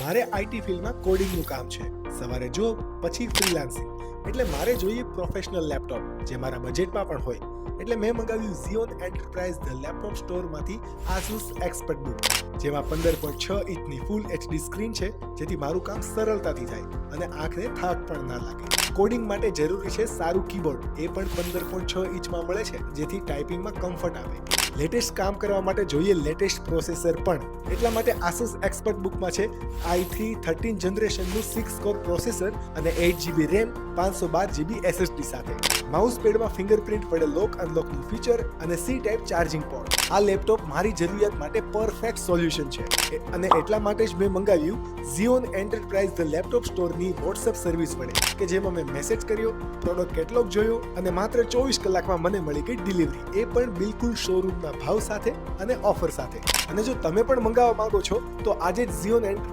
મારે આઈટી ફિલ્ડમાં કોડિંગનું કામ છે. સવારે જોબ પછી ફ્રીલાન્સિંગ. એટલે મારે જોઈએ પ્રોફેશનલ લેપટોપ જે મારા બજેટમાં પણ હોય. એટલે મેં મંગાવ્યું Xeon Enterprise ધ લેપટોપ સ્ટોરમાંથી Asus ExpertBook, જેમાં 15.6 ઇંચની ફૂલ HD સ્ક્રીન છે, જેથી મારું કામ સરળતાથી થાય અને આંખને થાક પણ ના લાગે. કોડિંગ માટે જરૂરી છે સારું કીબોર્ડ, એ પણ 15.6 ઇંચમાં મળે છે, જેથી ટાઈપિંગમાં કમ્ફર્ટ આવે. લેટેસ્ટ કામ કરવા માટે જોઈએ લેટેસ્ટ પ્રોસેસર પણ, એટલા માટે Asus ExpertBookમાં છે i3 13 જનરેશનનું 6 કોર પ્રોસેસર અને 8GB RAM, 512GB SSD સાથે. માઉસ પેડમાં ફિંગરપ્રિન્ટ વડે લોક અનલોકનું ફીચર અને C ટાઈપ ચાર્જિંગ પોર્ટ. આ લેપટોપ મારી જરૂરિયાત માટે પરફેક્ટ સોલ્યુશન છે અને એટલા માટે જ મેં મંગાવ્યું Xeon Enterprise ધ લેપટોપ સ્ટોરની WhatsApp સર્વિસ વડે, કે જેમાં મેં મેસેજ કર્યો, પ્રોડક્ટ કેટલોગ જોયો અને માત્ર 24 કલાકમાં મને મળી ગઈ ડિલિવરી, એ પણ બિલકુલ શોરૂમના ભાવ સાથે અને ઓફર સાથે. અને જો તમે પણ મંગાવવા માંગો છો તો આજે જ Xeon